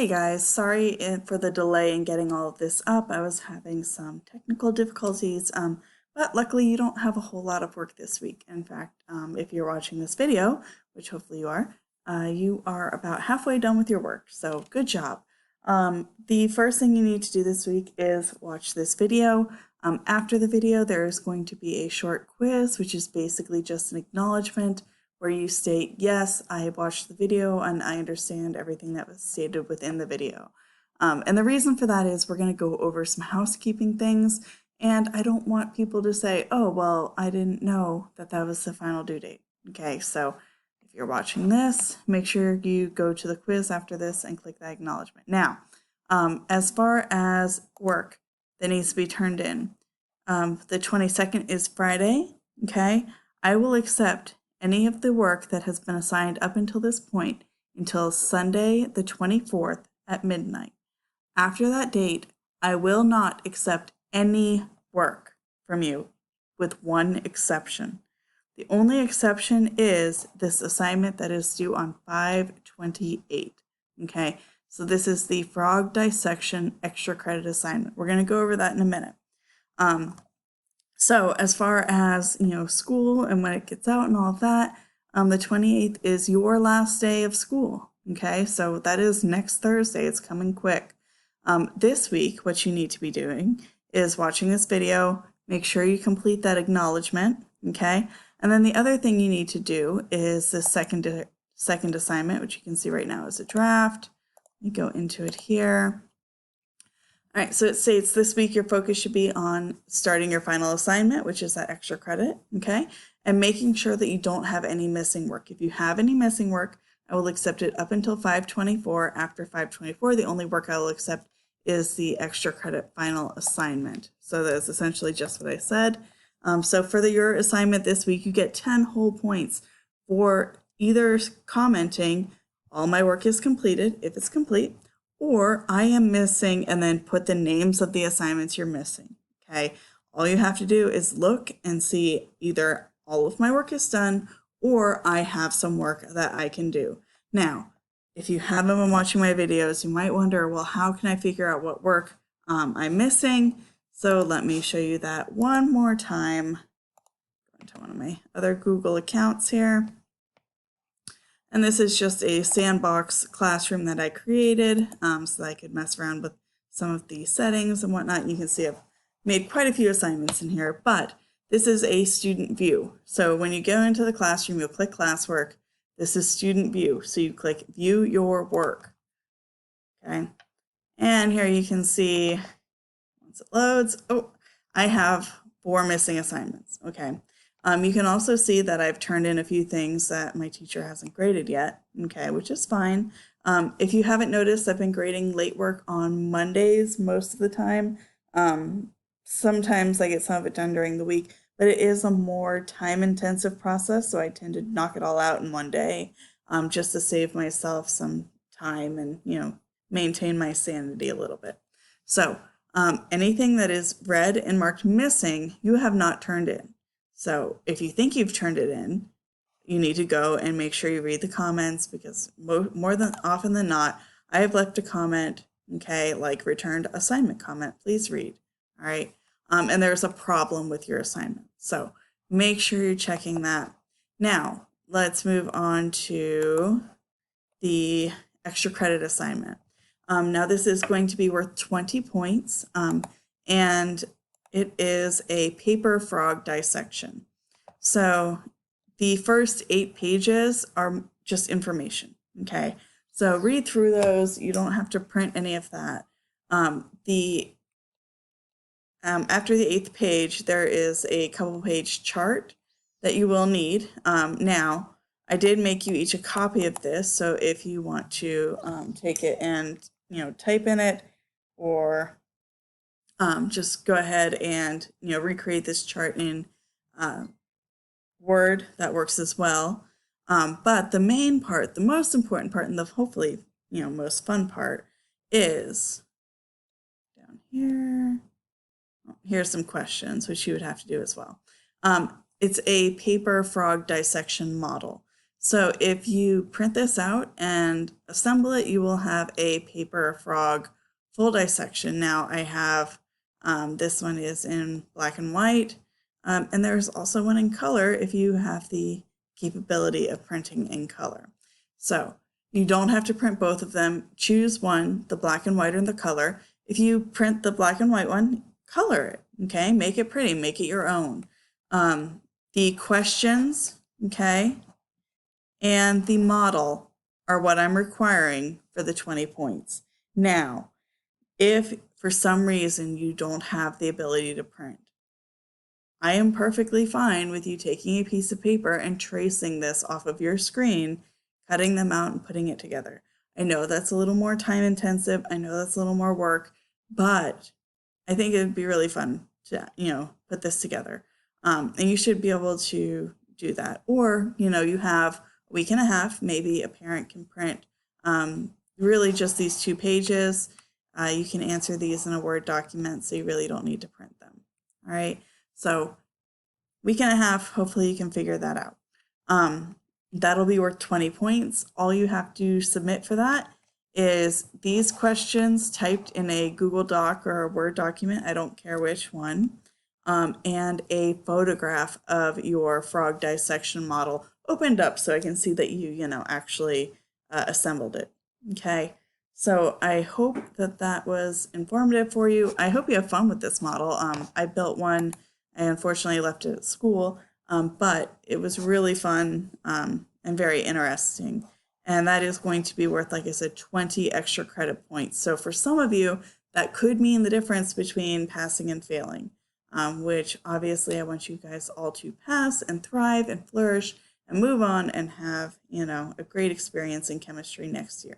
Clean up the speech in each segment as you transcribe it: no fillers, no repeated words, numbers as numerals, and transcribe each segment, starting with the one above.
Hey guys, sorry for the delay in getting all of this up. I was having some technical difficulties, but luckily you don't have a whole lot of work this week. In fact, if you're watching this video, which hopefully you are about halfway done with your work, so good job. The first thing you need to do this week is watch this video. After the video, there is going to be a short quiz, which is basically just an acknowledgement where you state, yes, I watched the video and I understand everything that was stated within the video. And the reason for that is we're going to go over some housekeeping things, and I don't want people to say, oh, well, I didn't know that that was the final due date. Okay, so if you're watching this, make sure you go to the quiz after this and click that acknowledgement. Now, as far as work that needs to be turned in, the 22nd is Friday, okay? I will accept any of the work that has been assigned up until this point until Sunday the 24th at midnight. After that date, I will not accept any work from you, with one exception. The only exception is this assignment that is due on 5/28. Okay, so this is the frog dissection extra credit assignment. We're going to go over that in a minute. So as far as, school and when it gets out and all of that, the 28th is your last day of school. Okay, so that is next Thursday. It's coming quick. This week, what you need to be doing is watching this video. Make sure you complete that acknowledgement. Okay, and then the other thing you need to do is the second assignment, which you can see right now is a draft. Let me go into it here. All right, so it states this week your focus should be on starting your final assignment, which is that extra credit, okay? And making sure that you don't have any missing work. If you have any missing work, I will accept it up until 5/24. After 5/24, the only work I will accept is the extra credit final assignment. So that's essentially just what I said. So for your assignment this week, you get 10 whole points for either commenting, all my work is completed, if it's complete, or I am missing, and then put the names of the assignments you're missing, okay? All you have to do is look and see either all of my work is done or I have some work that I can do. Now, if you haven't been watching my videos, you might wonder, well, how can I figure out what work I'm missing? So let me show you that one more time. Go into one of my other Google accounts here. And this is just a sandbox classroom that I created so that I could mess around with some of the settings and whatnot. You can see I've made quite a few assignments in here, but this is a student view. So when you go into the classroom, you'll click classwork. This is student view. So you click view your work. Okay. And here you can see, once it loads, oh, I have 4 missing assignments. Okay. You can also see that I've turned in a few things that my teacher hasn't graded yet, okay, which is fine. If you haven't noticed, I've been grading late work on Mondays most of the time. Sometimes I get some of it done during the week, but it is a more time-intensive process, so I tend to knock it all out in one day, just to save myself some time and, maintain my sanity a little bit. So anything that is red and marked missing, you have not turned in. So if you think you've turned it in, you need to go and make sure you read the comments, because more than often than not, I have left a comment, okay, like returned assignment comment, please read, all right? And there's a problem with your assignment. So make sure you're checking that. Now, let's move on to the extra credit assignment. Now this is going to be worth 20 points, and it is a paper frog dissection. So the first 8 pages are just information, okay? So read through those. You don't have to print any of that. After the 8th page, there is a couple-page chart that you will need. Now, I did make you each a copy of this, so if you want to take it and type in it, or just go ahead and recreate this chart in Word, that works as well. But the main part, the most important part, and the hopefully most fun part is down here. Here's some questions which you would have to do as well. It's a paper frog dissection model. So if you print this out and assemble it, you will have a paper frog full dissection. Now I have, this one is in black and white, and there's also one in color if you have the capability of printing in color. So you don't have to print both of them. Choose one, the black and white or the color. If you print the black and white one, color it, okay? Make it pretty, make it your own. The questions, okay, and the model are what I'm requiring for the 20 points. Now, if for some reason you don't have the ability to print, I am perfectly fine with you taking a piece of paper and tracing this off of your screen, cutting them out and putting it together. I know that's a little more time intensive. I know that's a little more work, but I think it would be really fun to, put this together. And you should be able to do that. Or, you have a week and a half, maybe a parent can print really just these 2 pages. You can answer these in a Word document, so you really don't need to print them. All right. So week and a half, hopefully you can figure that out. That'll be worth 20 points. All you have to submit for that is these questions typed in a Google Doc or a Word document, I don't care which one, and a photograph of your frog dissection model opened up so I can see that you actually assembled it. Okay, so I hope that that was informative for you. I hope you have fun with this model. I built one. I unfortunately left it at school, but it was really fun and very interesting. And that is going to be worth, like I said, 20 extra credit points. So for some of you, that could mean the difference between passing and failing, which obviously I want you guys all to pass and thrive and flourish and move on and have, a great experience in chemistry next year.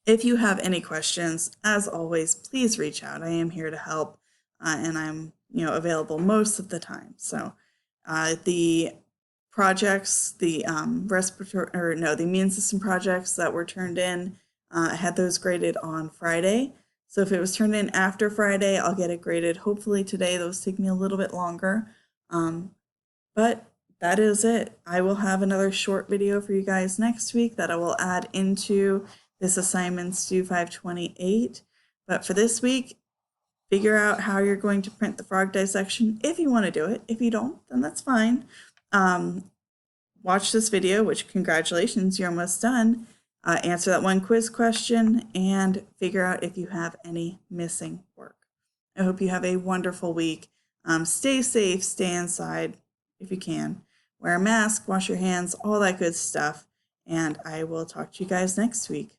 If you have any questions, as always, please reach out. I am here to help, and I'm, available most of the time. So the projects, the the immune system projects that were turned in, I had those graded on Friday. So if it was turned in after Friday, I'll get it graded hopefully today. Those take me a little bit longer. But that is it. I will have another short video for you guys next week that I will add into this Assignments Due 528. But for this week, figure out how you're going to print the frog dissection if you want to do it. If you don't, then that's fine. Watch this video, which congratulations, you're almost done. Answer that one quiz question and figure out if you have any missing work. I hope you have a wonderful week. Stay safe, stay inside if you can. Wear a mask, wash your hands, all that good stuff. And I will talk to you guys next week.